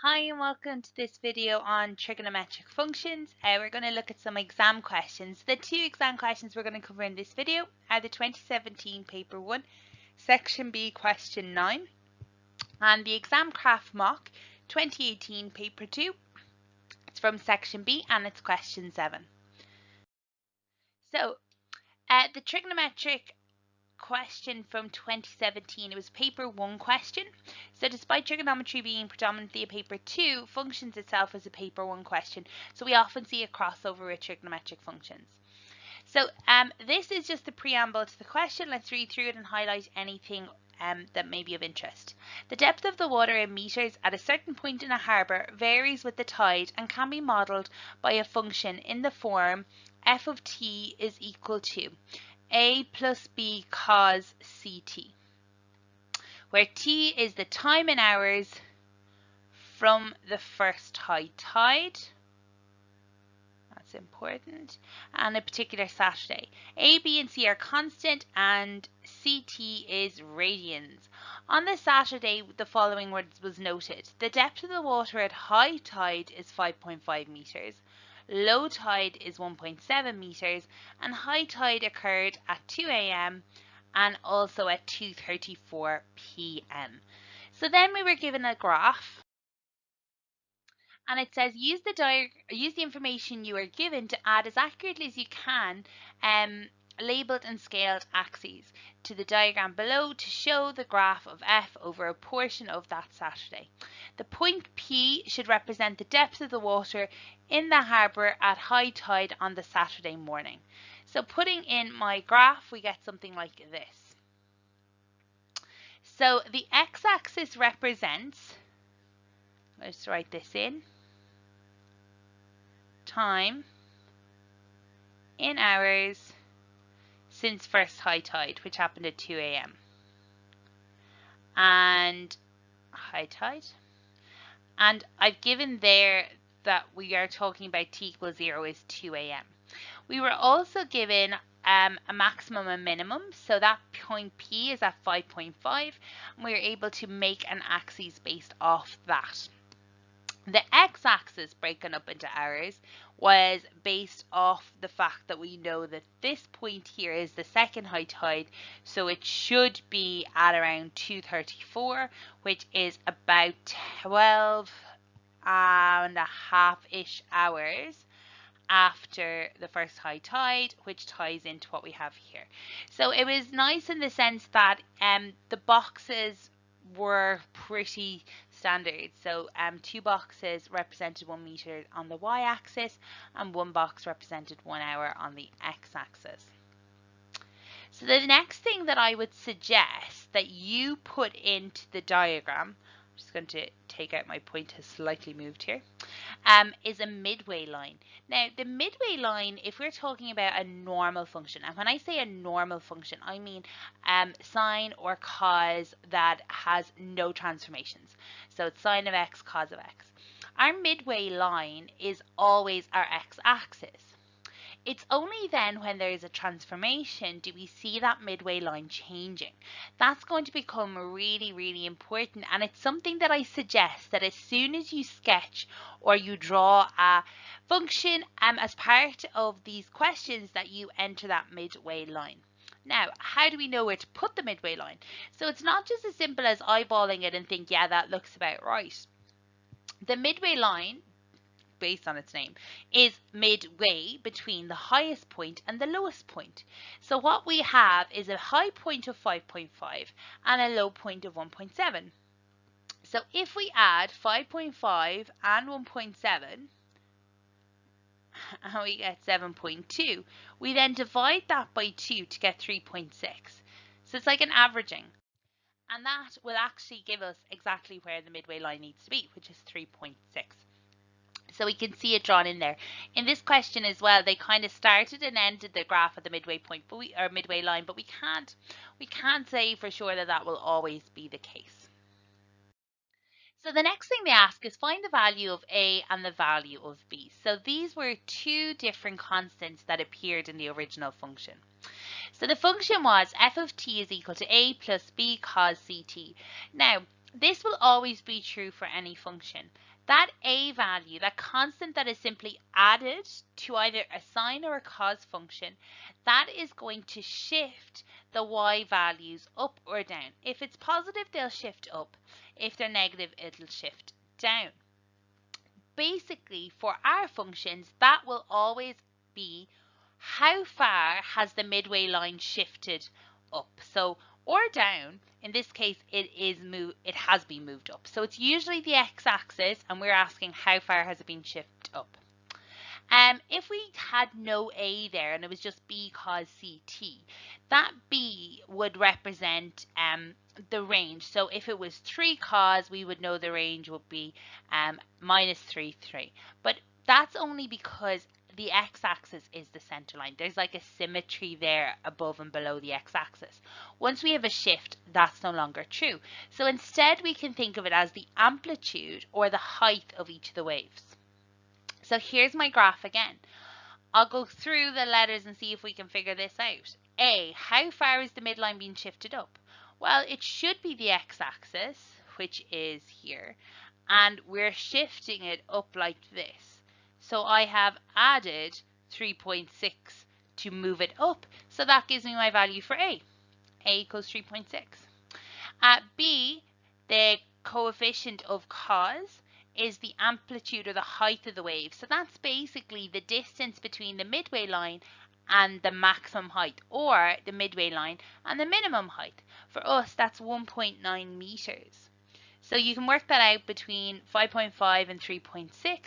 Hi and welcome to this video on trigonometric functions. We're going to look at some exam questions. The two exam questions we're going to cover in this video are the 2017 paper 1, section B question 9 and the Examcraft mock 2018 paper 2. It's from section B and it's question 7. So the trigonometric question from 2017, it was paper 1 question. So despite trigonometry being predominantly a paper 2, functions itself is a paper 1 question. So we often see a crossover with trigonometric functions. So this is just the preamble to the question. Let's read through it and highlight anything that may be of interest. The depth of the water in meters at a certain point in a harbour varies with the tide and can be modelled by a function in the form f of t is equal to a plus b cos ct, where t is the time in hours from the first high tide, that's important, and a particular Saturday. A, B and C are constant and ct is radians. On the Saturday, the following was noted. The depth of the water at high tide is 5.5 meters. Low tide is 1.7 meters and high tide occurred at 2 a.m. and also at 2:34 p.m. So then we were given a graph and it says use the information you are given to add as accurately as you can labeled and scaled axes to the diagram below to show the graph of f over a portion of that Saturday. The point P should represent the depth of the water in the harbour at high tide on the Saturday morning. So putting in my graph, we get something like this. So the x-axis represents, let's write this in, time in hours since first high tide, which happened at 2 a.m. and high tide. And I've given there that we are talking about t equals 0 is 2 a.m. We were also given a maximum and minimum, so that point P is at 5.5, and we were able to make an axis based off that. The x-axis broken up into hours was based off the fact that we know that this point here is the second high tide, so it should be at around 2:34, which is about 12 and a half-ish hours after the first high tide, which ties into what we have here. So it was nice in the sense that the boxes were pretty standard. So 2 boxes represented 1 meter on the y-axis and 1 box represented 1 hour on the x-axis. So the next thing that I would suggest that you put into the diagram, I'm just going to take out my point has slightly moved here, is a midway line. Now the midway line, if we're talking about a normal function, and when I say a normal function, I mean sine or cos that has no transformations. So it's sine of x, cos of x. Our midway line is always our x-axis. It's only then when there is a transformation do we see that midway line changing. That's going to become really, really important, and it's something that I suggest that as soon as you sketch or you draw a function as part of these questions that you enter that midway line. Now, how do we know where to put the midway line? So it's not just as simple as eyeballing it and think, yeah, that looks about right. The midway line, based on its name, is midway between the highest point and the lowest point. So what we have is a high point of 5.5 and a low point of 1.7. So if we add 5.5 and 1.7, and we get 7.2, we then divide that by 2 to get 3.6. So it's like an averaging. And that will actually give us exactly where the midway line needs to be, which is 3.6. So we can see it drawn in there. In this question as well, they kind of started and ended the graph at the midway point, but midway line, but we can't say for sure that that will always be the case. So the next thing they ask is find the value of A and the value of B. So these were 2 different constants that appeared in the original function. So the function was f of t is equal to a plus b cos ct. Now, This will always be true for any function. That a value, that constant that is simply added to either a sine or a cos function, that is going to shift the y values up or down. If it's positive, they'll shift up. If they're negative, it'll shift down. Basically, for our functions, that will always be how far has the midway line shifted up. So, or down, in this case, it has been moved up. So it's usually the x-axis, and we're asking how far has it been shifted up. If we had no a there and it was just b cos ct, that b would represent the range. So if it was 3 cos, we would know the range would be minus 3, 3. But that's only because the x-axis is the center line. There's like a symmetry there above and below the x-axis. Once we have a shift, that's no longer true. So instead, we can think of it as the amplitude or the height of each of the waves. So here's my graph again. I'll go through the letters and see if we can figure this out. A, how far is the midline being shifted up? Well, it should be the x-axis, which is here, and we're shifting it up like this. So I have added 3.6 to move it up, so that gives me my value for A. A equals 3.6. At B, the coefficient of cos is the amplitude or the height of the wave. So that's basically the distance between the midway line and the maximum height, or the midway line and the minimum height. For us, that's 1.9 meters. So you can work that out between 5.5 and 3.6,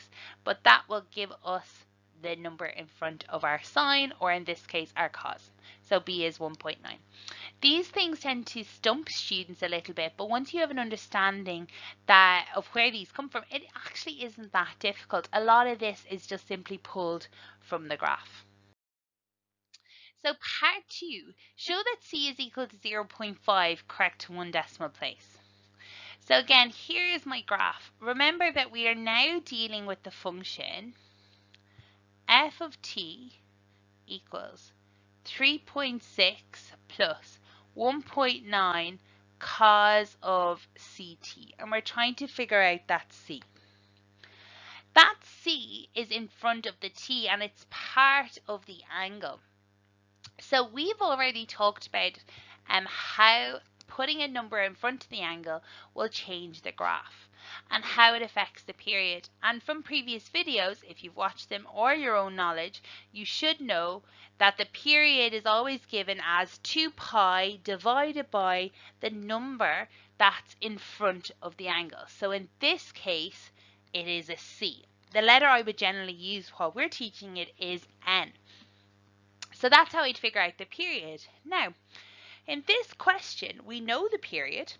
but that will give us the number in front of our sine, or in this case, our cos. So B is 1.9. These things tend to stump students a little bit, but once you have an understanding of where these come from, it actually isn't that difficult. A lot of this is just simply pulled from the graph. So part 2, show that C is equal to 0.5 correct to 1 decimal place. So again, here is my graph. Remember that we are now dealing with the function f of t equals 3.6 plus 1.9 cos of CT, and we're trying to figure out that C. That C is in front of the T, and it's part of the angle. So we've already talked about how putting a number in front of the angle will change the graph and how it affects the period. And from previous videos, if you've watched them or your own knowledge, you should know that the period is always given as 2 pi divided by the number that's in front of the angle. So in this case, it is a C. The letter I would generally use while we're teaching it is N. So that's how I'd figure out the period. Now, in this question, we know the period.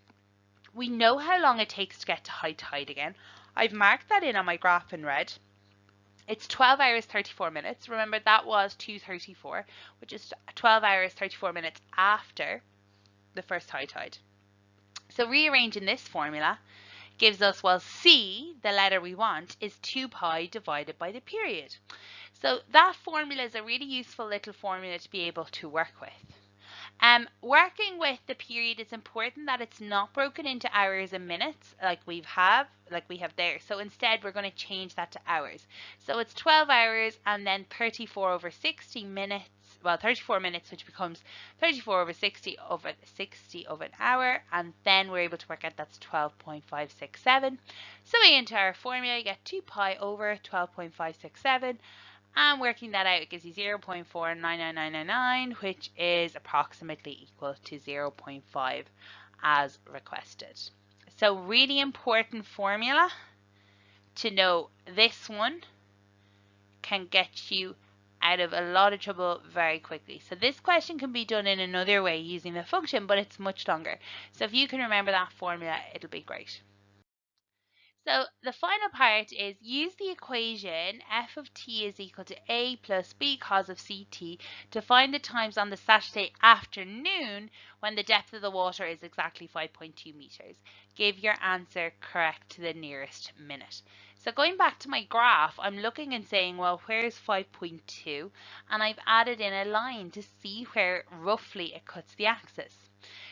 We know how long it takes to get to high tide again. I've marked that in on my graph in red. It's 12 hours 34 minutes. Remember, that was 2:34, which is 12 hours 34 minutes after the first high tide. So rearranging this formula gives us, well, C, the letter we want, is 2 pi divided by the period. So that formula is a really useful little formula to be able to work with. Working with the period, it's important that it's not broken into hours and minutes like we have there. So instead, we're going to change that to hours. So it's 12 hours and then 34 over 60 minutes. Well, 34 minutes, which becomes 34 over 60 over 60 of an hour, and then we're able to work out that's 12.567. So we enter our formula, you get 2 pi over 12.567. And working that out, it gives you 0.499999, which is approximately equal to 0.5 as requested. So really important formula to know. This one can get you out of a lot of trouble very quickly. So this question can be done in another way using the function, but it's much longer. So if you can remember that formula, it'll be great. So the final part is use the equation f of t is equal to a plus b cos of ct to find the times on the Saturday afternoon when the depth of the water is exactly 5.2 meters. Give your answer correct to the nearest minute. So going back to my graph, I'm looking and saying, well, where's 5.2? And I've added in a line to see where roughly it cuts the axis.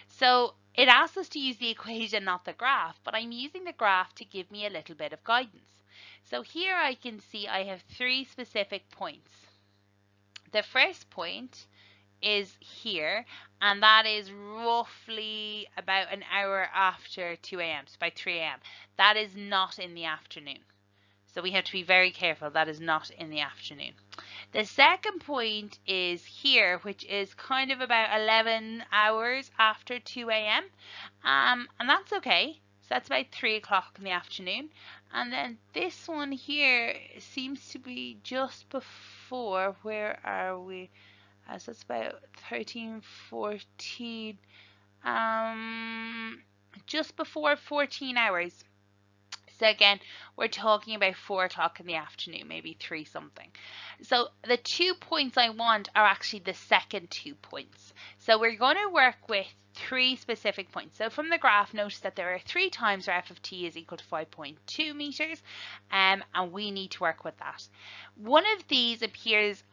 So It asks us to use the equation, not the graph, but I'm using the graph to give me a little bit of guidance. So here I can see I have 3 specific points. The first point is here, and that is roughly about an hour after 2 a.m., so by 3 a.m. That is not in the afternoon. So we have to be very careful. That is not in the afternoon. The second point is here, which is kind of about 11 hours after 2 a.m. And that's okay. So that's about 3 o'clock in the afternoon. And then this one here seems to be just before, where are we? So it's about 13, 14, just before 14 hours. So again, we're talking about 4 o'clock in the afternoon, maybe 3 something. So the 2 points I want are actually the second 2 points. So we're going to work with 3 specific points. So from the graph, notice that there are 3 times our f of t is equal to 5.2 meters, and we need to work with that. One of these appears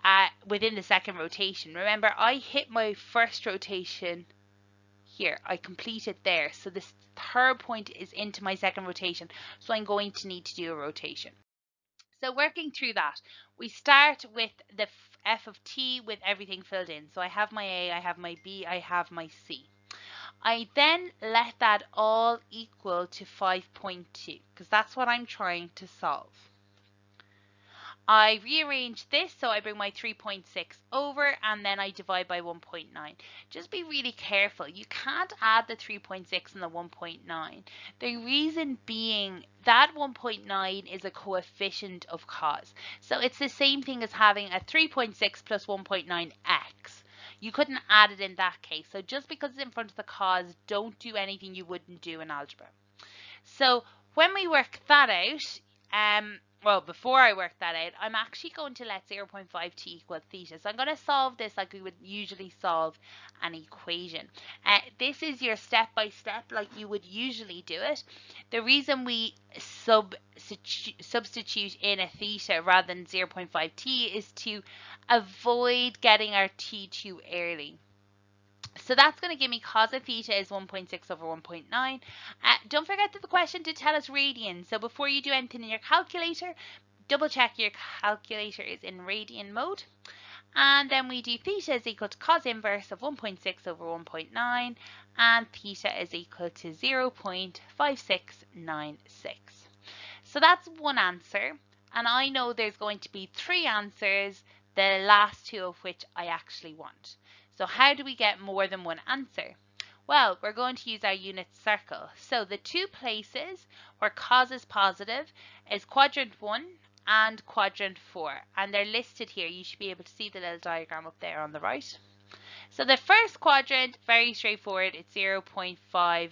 within the second rotation. Remember, I hit my first rotation here. I completed there. So this third point is into my second rotation. So I'm going to need to do a rotation. So working through that, we start with the f of t with everything filled in. So I have my a, I have my b, I have my c. I then let that all equal to 5.2 because that's what I'm trying to solve. I rearrange this, so I bring my 3.6 over and then I divide by 1.9. Just be really careful. You can't add the 3.6 and the 1.9. The reason being that 1.9 is a coefficient of cos. So it's the same thing as having a 3.6 plus 1.9x. You couldn't add it in that case. So just because it's in front of the cos, don't do anything you wouldn't do in algebra. So when we work that out, well, before I work that out, I'm actually going to let 0.5t equal theta. So I'm going to solve this like we would usually solve an equation. This is your step-by-step like you would usually do it. The reason we substitute in a theta rather than 0.5t is to avoid getting our t too early. So that's going to give me cos of theta is 1.6 over 1.9. Don't forget the question to tell us radian. So before you do anything in your calculator, double check your calculator is in radian mode. And then we do theta is equal to cos inverse of 1.6 over 1.9. And theta is equal to 0.5696. So that's one answer. And I know there's going to be 3 answers, the last 2 of which I actually want. So how do we get more than one answer? Well, we're going to use our unit circle. So the 2 places where cos is positive is quadrant 1 and quadrant 4. And they're listed here. You should be able to see the little diagram up there on the right. So the first quadrant, very straightforward, it's 0.5696.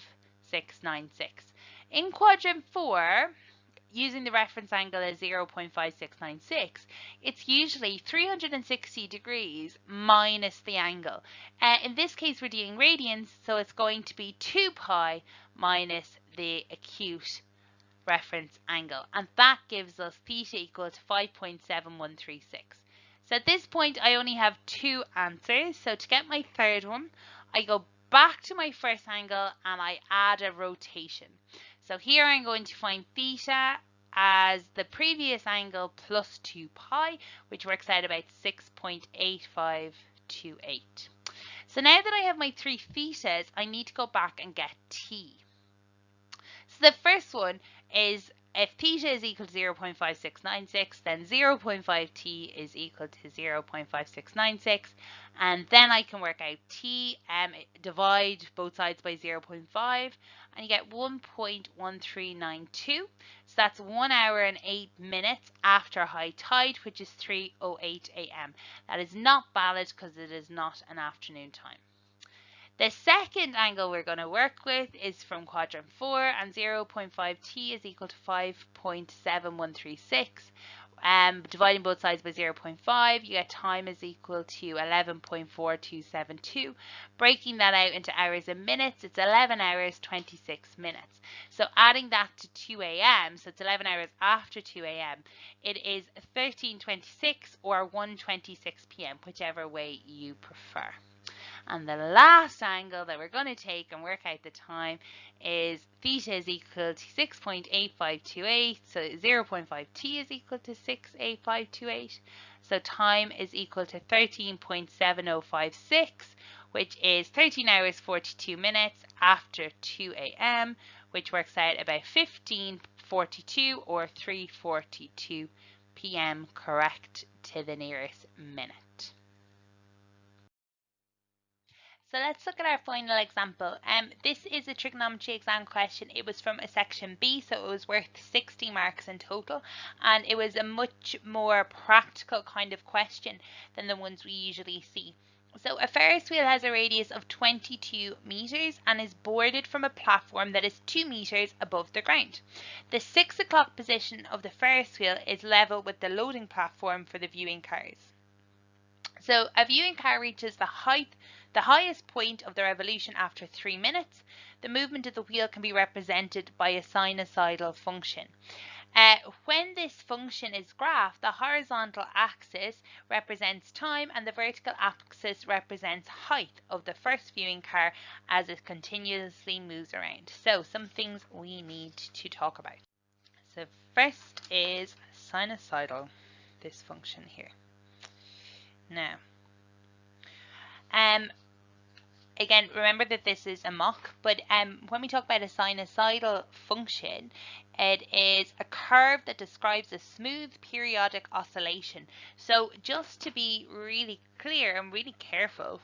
In quadrant 4, using the reference angle as 0.5696, it's usually 360 degrees minus the angle. In this case, we're dealing radians, so it's going to be 2 pi minus the acute reference angle. And that gives us theta equal to 5.7136. So at this point, I only have 2 answers. So to get my third one, I go back to my first angle and I add a rotation. So here I'm going to find theta as the previous angle plus 2 pi, which works out about 6.8528. So now that I have my 3 thetas, I need to go back and get t. So the first one is if theta is equal to 0.5696, then 0.5t is equal to 0.5696, and then I can work out t, divide both sides by 0.5, and you get 1.1392. So that's 1 hour and 8 minutes after high tide, which is 3:08 a.m. That is not valid because it is not an afternoon time. The second angle we're going to work with is from quadrant 4, and 0.5t is equal to 5.7136. Dividing both sides by 0.5, you get time is equal to 11.4272. Breaking that out into hours and minutes, it's 11 hours 26 minutes. So adding that to 2 a.m., so it's 11 hours after 2 a.m., it is 13:26 or 1:26 p.m., whichever way you prefer. And the last angle that we're going to take and work out the time is theta is equal to 6.8528. So 0.5t is equal to 68528. So time is equal to 13.7056, which is 13 hours 42 minutes after 2 a.m., which works out about 15:42 or 3:42 p.m. correct to the nearest minute. So let's look at our final example. This is a trigonometry exam question. It was from a section B, so it was worth 60 marks in total, and it was a much more practical kind of question than the ones we usually see. So a Ferris wheel has a radius of 22 meters and is boarded from a platform that is 2 meters above the ground. The 6 o'clock position of the Ferris wheel is level with the loading platform for the viewing cars. So a viewing car reaches the highest point of the revolution after 3 minutes. The movement of the wheel can be represented by a sinusoidal function. When this function is graphed, the horizontal axis represents time and the vertical axis represents height of the first viewing car as it continuously moves around. So some things we need to talk about. So first is sinusoidal, this function here. Now, again, remember that this is a mock, but when we talk about a sinusoidal function, it is a curve that describes a smooth periodic oscillation. So just to be really clear and really careful,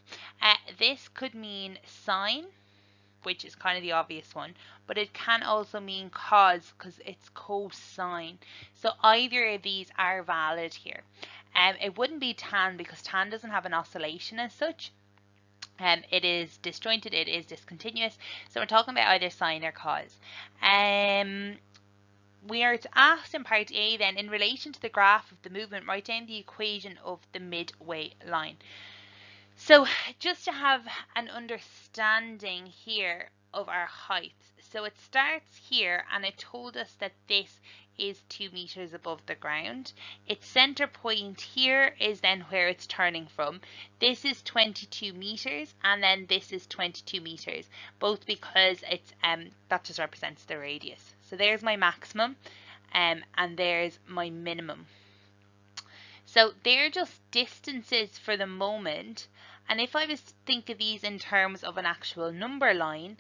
this could mean sine, which is kind of the obvious one, but it can also mean cos because it's cosine. So either of these are valid here. It wouldn't be tan because tan doesn't have an oscillation as such. It is disjointed, it is discontinuous. So we're talking about either sine or cos. We are asked in part A then, in relation to the graph of the movement, write down the equation of the midway line. So just to have an understanding here of our heights. So it starts here and it told us that this is 2 meters above the ground. Its center point here is then where it's turning from. This is 22 meters and then this is 22 meters, both because it's that just represents the radius. So there's my maximum and there's my minimum. So they're just distances for the moment. And if I was to think of these in terms of an actual number line,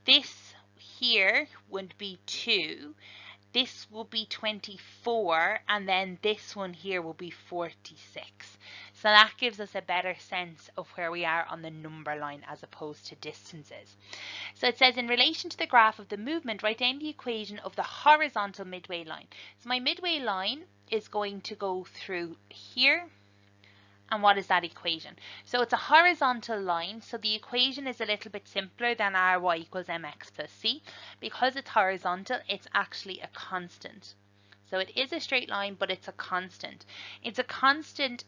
this here would be 2, this will be 24, and then this one here will be 46. So that gives us a better sense of where we are on the number line as opposed to distances. So it says, in relation to the graph of the movement, write down the equation of the horizontal midway line. So my midway line is going to go through here. And what is that equation? So it's a horizontal line, so the equation is a little bit simpler than ry equals mx plus c. Because it's horizontal, it's actually a constant. So it is a straight line, but it's a constant. It's a constant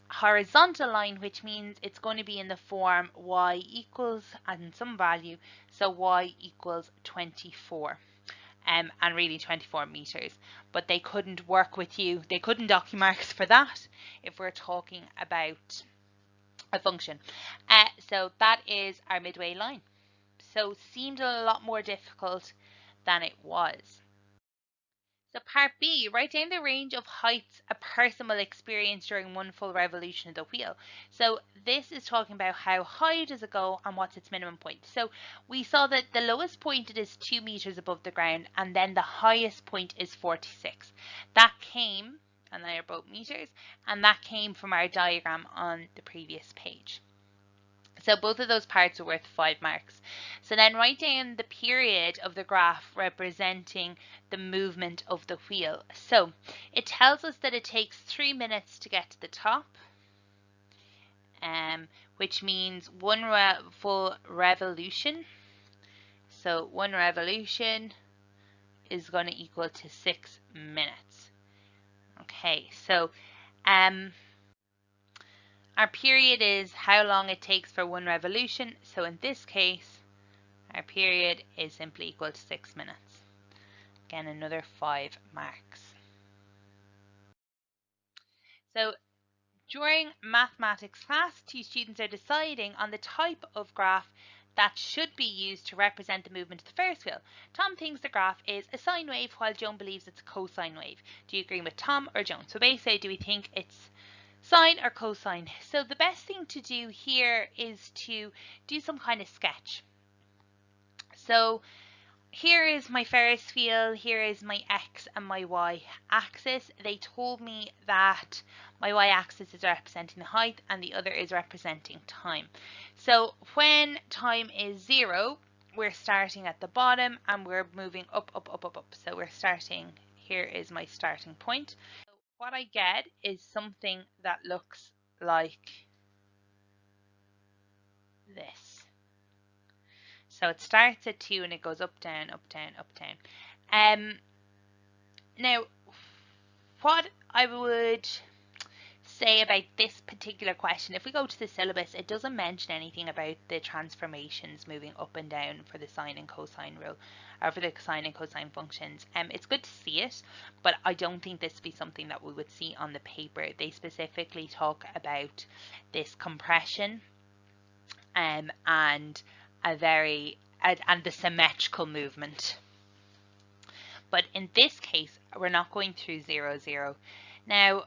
horizontal line, which means it's going to be in the form y equals and some value, so y equals 24. And really 24 meters, but they couldn't work with you. They couldn't dock you marks for that if we're talking about a function. So that is our midway line. So seemed a lot more difficult than it was. So part B, write down the range of heights a person will experience during one full revolution of the wheel. So this is talking about how high does it go and what's its minimum point. So we saw that the lowest point it is 2 meters above the ground and then the highest point is 46. That came, and they are both meters, and that came from our diagram on the previous page. So both of those parts are worth 5 marks. So then write down the period of the graph representing the movement of the wheel. So it tells us that it takes 3 minutes to get to the top, which means one full revolution. So one revolution is going to equal to 6 minutes. Okay, so our period is how long it takes for one revolution. So in this case, our period is simply equal to 6 minutes. Again, another 5 marks. So During mathematics class, two students are deciding on the type of graph that should be used to represent the movement of the Ferris wheel. Tom thinks the graph is a sine wave, while Joan believes it's a cosine wave. Do you agree with Tom or Joan? So basically, do we think it's sine or cosine? So the best thing to do here is to do some kind of sketch. So here is my Ferris wheel, here is my X and my Y axis. They told me that my Y axis is representing the height and the other is representing time. So when time is 0, we're starting at the bottom and we're moving up, up, up, up, up. So we're starting, here is my starting point. So what I get is something that looks like this. So it starts at 2 and it goes up, down, up, down, up, down. Now, what I would say about this particular question, if we go to the syllabus, it doesn't mention anything about the transformations moving up and down for the sine and cosine rule, or for the sine and cosine functions. It's good to see it, but I don't think this would be something that we would see on the paper. They specifically talk about this compression and the symmetrical movement. But in this case, we're not going through 0, 0. Now,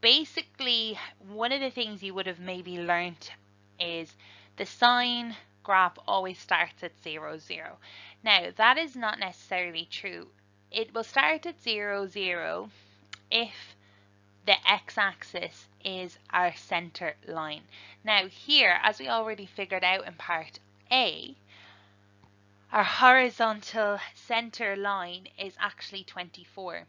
basically, one of the things you would have maybe learnt is the sine graph always starts at 0, 0. Now, that is not necessarily true. It will start at 0, 0 if the x-axis is our center line. Now here, as we already figured out in part A, our horizontal center line is actually 24.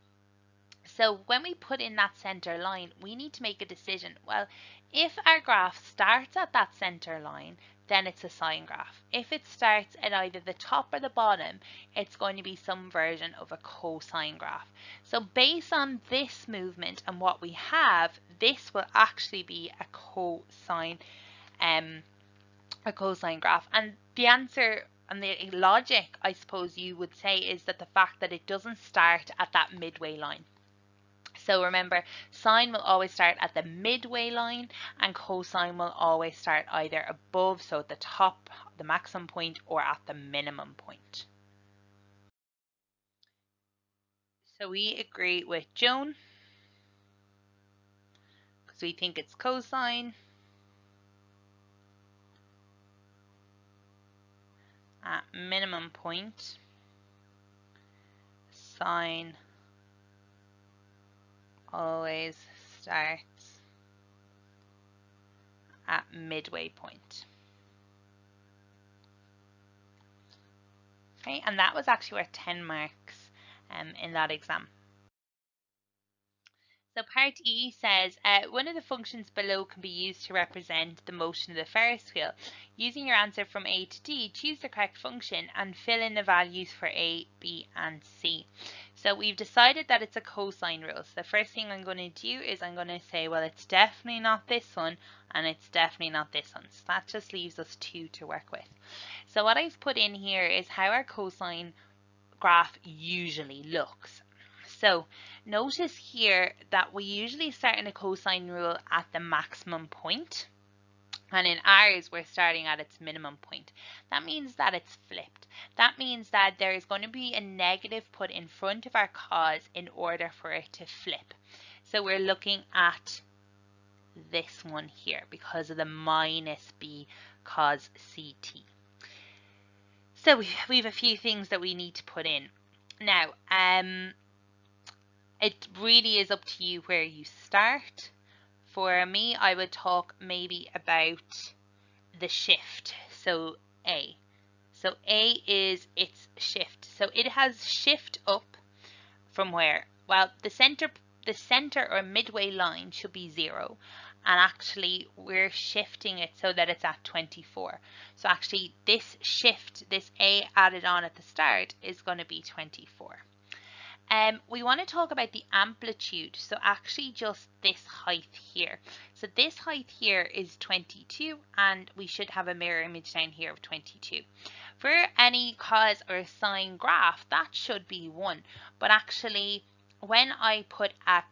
So when we put in that center line, we need to make a decision. Well, if our graph starts at that center line, then it's a sine graph. If it starts at either the top or the bottom, it's going to be some version of a cosine graph. So based on this movement and what we have, this will actually be a cosine graph. And the answer and the logic, I suppose you would say, is that the fact that it doesn't start at that midway line. So remember, sine will always start at the midway line and cosine will always start either above, so at the top, the maximum point, or at the minimum point. So we agree with Joan because we think it's cosine at minimum point. Sine always starts at midway point. Okay, and that was actually worth 10 marks in that exam. So part E says, one of the functions below can be used to represent the motion of the Ferris wheel. Using your answer from A to D, choose the correct function and fill in the values for A, B and C. So we've decided that it's a cosine rule. So the first thing I'm going to do is I'm going to say, well, it's definitely not this one and it's definitely not this one. So that just leaves us 2 to work with. So what I've put in here is how our cosine graph usually looks. So notice here that we usually start in a cosine rule at the maximum point, and in ours we're starting at its minimum point. That means that it's flipped. That means that there is going to be a negative put in front of our cos in order for it to flip. So we're looking at this one here because of the minus b cos ct. So we have a few things that we need to put in. Now, it really is up to you where you start. For me, I would talk maybe about the shift. So A. So A is its shift. So it has shift up from where? Well, the center or midway line should be 0. And actually we're shifting it so that it's at 24. So actually this shift, this A added on at the start, is going to be 24. We want to talk about the amplitude, so actually just this height here. So this height here is 22 and we should have a mirror image down here of 22. For any cos or sine graph, that should be 1, but actually when I put a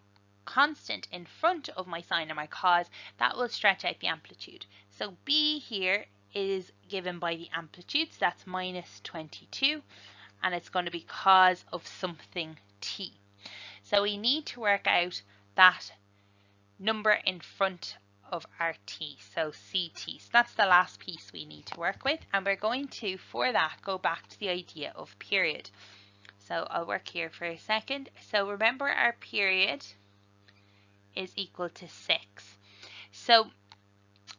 constant in front of my sine or my cos, that will stretch out the amplitude. So B here is given by the amplitude, so that's minus 22, and it's going to be cos of something t. So we need to work out that number in front of our t, so ct. So that's the last piece we need to work with, and we're going to, for that, go back to the idea of period. So I'll work here for a second. So remember, our period is equal to 6. So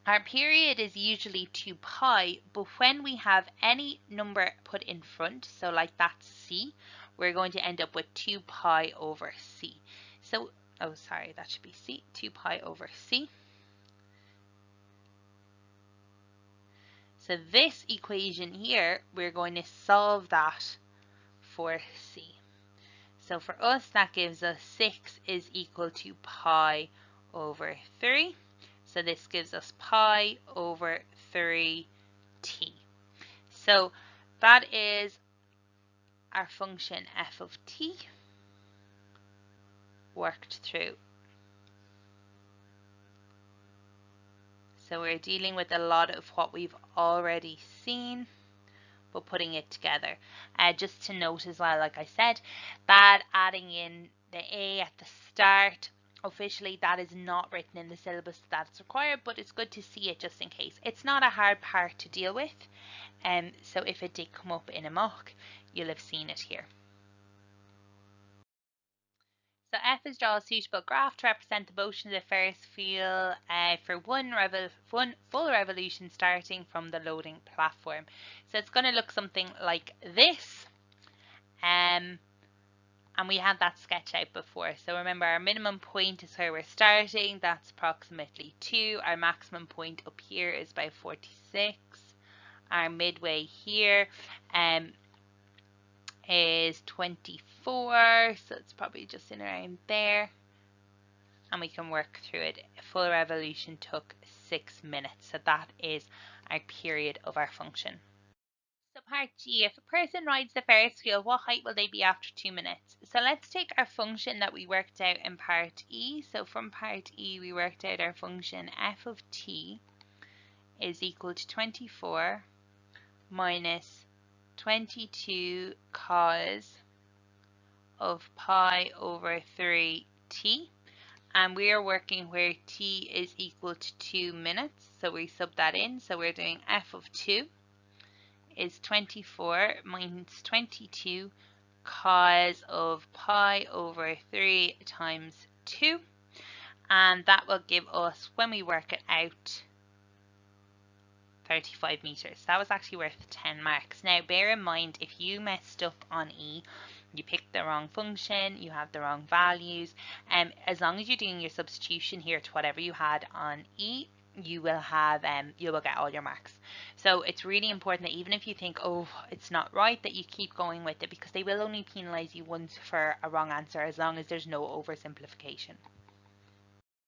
our period is usually 2 pi, but when we have any number put in front, so like that's c, we're going to end up with 2 pi over c. So, oh sorry, that should be c, 2 pi over c. So this equation here, we're going to solve that for c. So for us, that gives us 6 is equal to pi over 3. So this gives us pi over 3t. So that is our function f of t worked through. So we're dealing with a lot of what we've already seen, but putting it together. Just to note as well, like I said, that adding in the a at the start, officially that is not written in the syllabus that it's required, but it's good to see it just in case. It's not a hard part to deal with, so if it did come up in a mock, you'll have seen it here. So F is draw a suitable graph to represent the motion of the Ferris wheel for one full revolution starting from the loading platform. So it's going to look something like this. And we had that sketch out before. So remember, our minimum point is where we're starting. That's approximately 2. Our maximum point up here is by 46. Our midway here is 24, so it's probably just in around there, and we can work through it. A full revolution took 6 minutes, so that is our period of our function. So part G, if a person rides the Ferris wheel, what height will they be after 2 minutes? So let's take our function that we worked out in part E. So from part E, we worked out our function f of t is equal to 24 minus 22 cos of pi over 3t, and we are working where t is equal to 2 minutes, so we sub that in. So we're doing f of 2 is 24 minus 22 cos of pi over 3 times 2, and that will give us, when we work it out, 35 meters. That was actually worth 10 marks. Now bear in mind, if you messed up on E, you picked the wrong function, you have the wrong values, as long as you're doing your substitution here to whatever you had on E, you will have you will get all your marks. So it's really important that even if you think, oh, it's not right, that you keep going with it, because they will only penalize you once for a wrong answer, as long as there's no oversimplification.